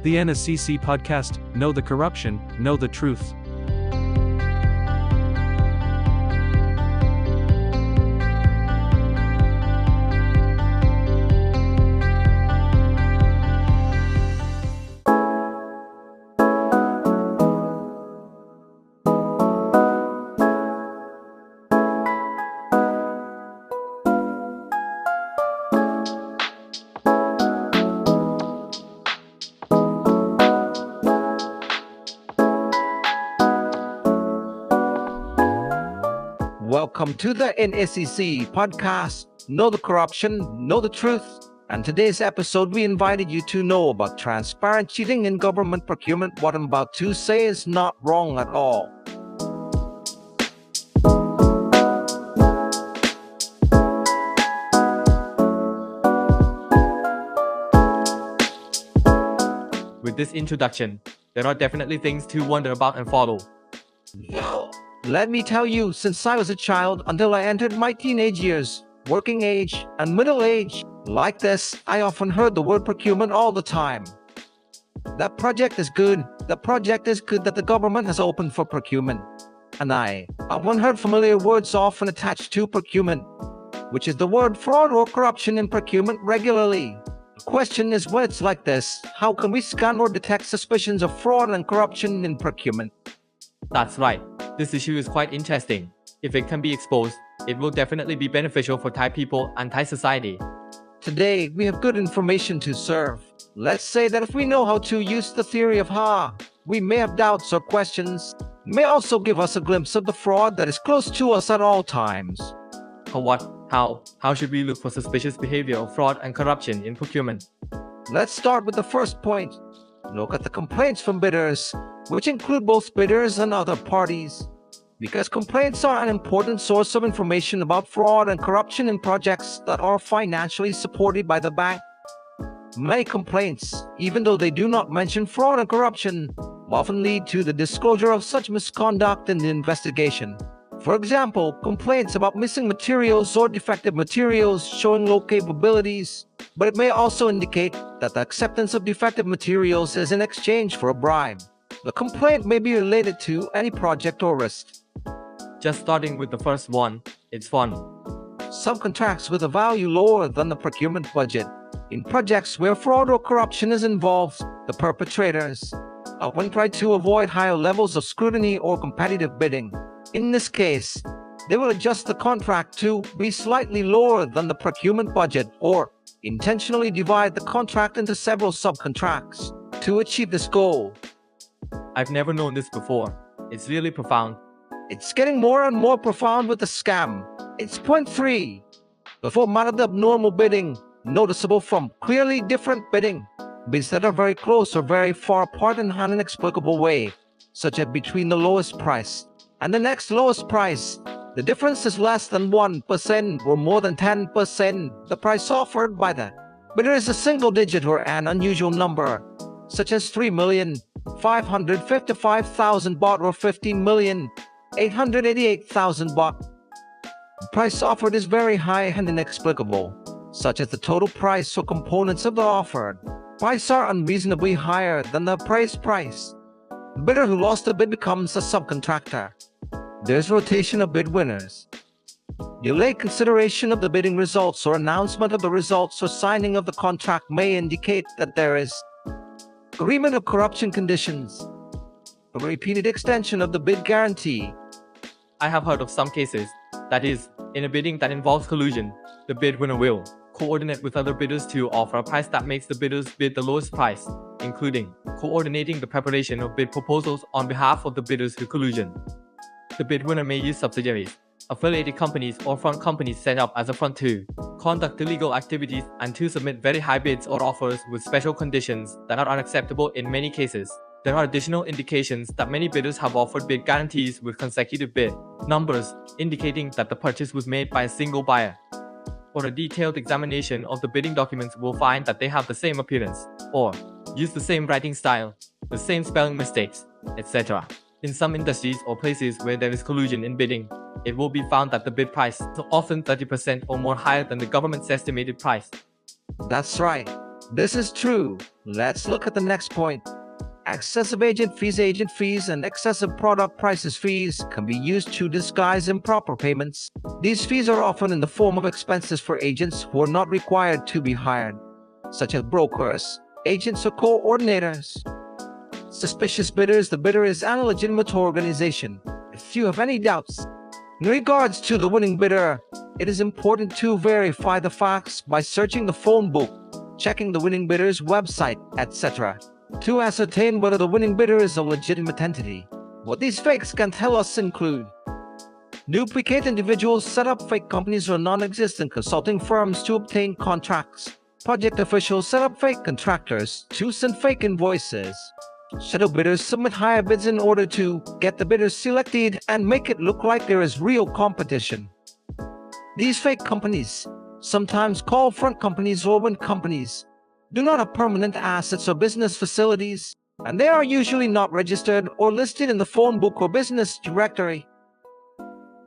The Nacc Podcast, Know the Corruption, Know the Truth. Welcome to the Nacc Podcast, Know the Corruption, Know the Truth. And today's episode, we invited you to know about transparent cheating in government procurement. What I'm about to say is not wrong at all. With this introduction, there are definitely things to wonder about and follow. Let me tell you, since I was a child until I entered my teenage years, working age, and middle age, like this, I often heard the word procurement all the time. That project is good. The project is good that the government has opened for procurement. And I often heard familiar words often attached to procurement, which is the word fraud or corruption in procurement regularly. The question is, when it's like this, how can we scan or detect suspicions of fraud and corruption in procurement? That's right. This issue is quite interesting. If it can be exposed, it will definitely be beneficial for Thai people and Thai society. Today, we have good information to serve. Let's say that if we know how to use the theory of we may have doubts or questions. It may also give us a glimpse of the fraud that is close to us at all times. How should we look for suspicious behavior of fraud and corruption in procurement? Let's start with the first point. Look at the complaints from bidders, which include both bidders and other parties, because complaints are an important source of information about fraud and corruption in projects that are financially supported by the bank. Many complaints, even though they do not mention fraud and corruption, often lead to the disclosure of such misconduct in the investigation. For example, complaints about missing materials or defective materials showing low capabilities, but it may also indicate that the acceptance of defective materials is in exchange for a bribe. The complaint may be related to any project or risk. Just starting with the first one, it's fun. Subcontracts with a value lower than the procurement budget. In projects where fraud or corruption is involved, the perpetrators often try to avoid higher levels of scrutiny or competitive bidding. In this case, they will adjust the contract to be slightly lower than the procurement budget or intentionally divide the contract into several subcontracts to achieve this goal. I've never known this before. It's really profound. It's getting more and more profound with the scam. It's point 3. Before mild abnormal bidding, noticeable from clearly different bidding. Bids that are very close or very far apart in an inexplicable way, such as between the lowest price and the next lowest price. The difference is less than 1% or more than 10%. The price offered by the bidder is a single digit or an unusual number, such as 3,555,000 baht or 15,888,000 baht. The price offered is very high and inexplicable, such as the total price or components of the offered price are unreasonably higher than the appraised price. The bidder who lost the bid becomes a subcontractor. There's rotation of bid winners. Delayed consideration of the bidding results or announcement of the results or signing of the contract may indicate that there is agreement of corruption conditions. A repeated extension of the bid guarantee. I have heard of some cases, that is, in a bidding that involves collusion, the bid winner will coordinate with other bidders to offer a price that makes the bidders bid the lowest price, including coordinating the preparation of bid proposals on behalf of the bidders who collusion. The bid winner may use subsidiaries, affiliated companies or front companies set up as a front to conduct illegal activities and to submit very high bids or offers with special conditions that are unacceptable in many cases. There are additional indications that many bidders have offered bid guarantees with consecutive bid numbers, indicating that the purchase was made by a single buyer. For a detailed examination of the bidding documents, will find that they have the same appearance, or use the same writing style, the same spelling mistakes, etc. In some industries or places where there is collusion in bidding, it will be found that the bid price is often 30% or more higher than the government's estimated price. That's right. This is true. Let's look at the next point. Excessive agent fees and excessive product prices fees can be used to disguise improper payments. These fees are often in the form of expenses for agents who are not required to be hired, such as brokers, agents, or coordinators. Suspicious bidders. The bidder is an illegitimate organization. If you have any doubts in regards to the winning bidder, it is important to verify the facts by searching the phone book, checking the winning bidder's website, etc., to ascertain whether the winning bidder is a legitimate entity. What these fakes can tell us include: duplicate individuals set up fake companies or non-existent consulting firms to obtain contracts. Project officials set up fake contractors to send fake invoices. Shadow bidders submit higher bids in order to get the bidders selected and make it look like there is real competition. These fake companies, sometimes called front companies or wind companies, do not have permanent assets or business facilities, and they are usually not registered or listed in the phone book or business directory.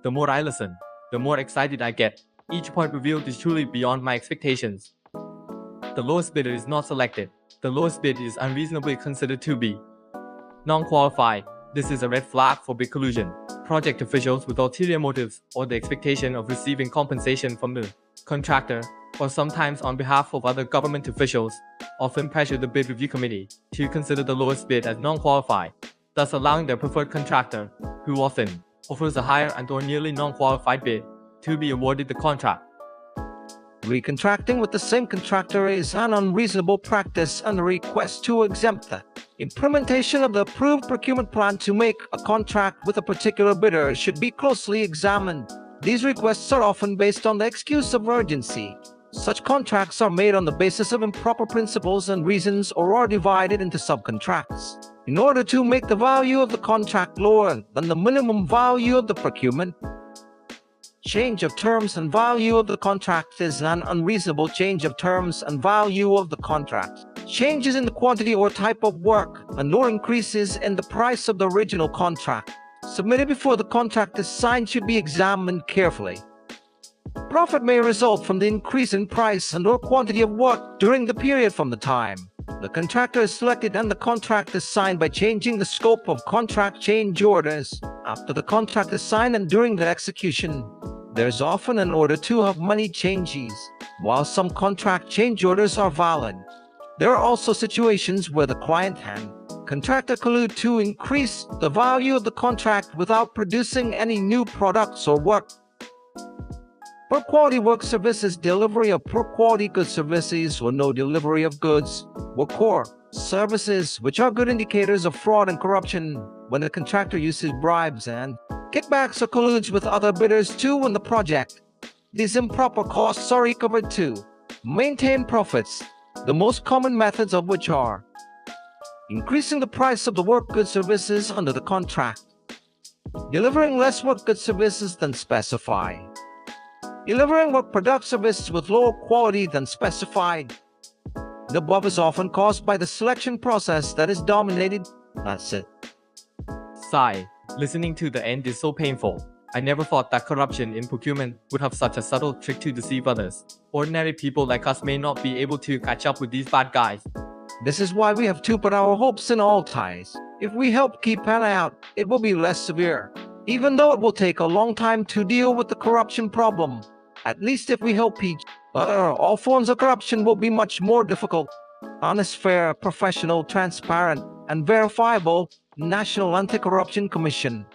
The more I listen, the more excited I get. Each point revealed is truly beyond my expectations. The lowest bidder is not selected. The lowest bid is unreasonably considered to be non-qualified. This is a red flag for bid collusion. Project officials with ulterior motives or the expectation of receiving compensation from the contractor, or sometimes on behalf of other government officials, often pressure the bid review committee to consider the lowest bid as non-qualified, thus allowing their preferred contractor, who often offers a higher and/or nearly non-qualified bid, to be awarded the contract. Recontracting with the same contractor is an unreasonable practice, and a request to exempt the implementation of the approved procurement plan to make a contract with a particular bidder should be closely examined. These requests are often based on the excuse of urgency. Such contracts are made on the basis of improper principles and reasons, or are divided into subcontracts in order to make the value of the contract lower than the minimum value of the procurement. Change of terms and value of the contract is an unreasonable change of terms and value of the contract. Changes in the quantity or type of work, and/or increases in the price of the original contract submitted before the contract is signed should be examined carefully. Profit may result from the increase in price and/or quantity of work during the period from the time the contractor is selected and the contract is signed by changing the scope of contract change orders. After the contract is signed and during the execution, there is often an order to have money changes. While some contract change orders are valid, there are also situations where the client and contractor collude to increase the value of the contract without producing any new products or work. Poor quality work services. Delivery of poor quality goods services or no delivery of goods or core services, which are good indicators of fraud and corruption when the contractor uses bribes and kickbacks or colludes with other bidders to win the project. These improper costs are recovered to maintain profits, the most common methods of which are increasing the price of the work goods services under the contract, delivering less work goods services than specified, delivering work product services with lower quality than specified. The above is often caused by the selection process that is dominated. That's it. Sigh. Listening to the end is so painful. I never thought that corruption in procurement would have such a subtle trick to deceive others. Ordinary people like us may not be able to catch up with these bad guys. This is why we have to put our hopes in all ties. If we help keep an eye out, it will be less severe. Even though it will take a long time to deal with the corruption problem, at least if we help each other, all forms of corruption will be much more difficult. Honest, fair, professional, transparent, and verifiable National Anti-Corruption Commission.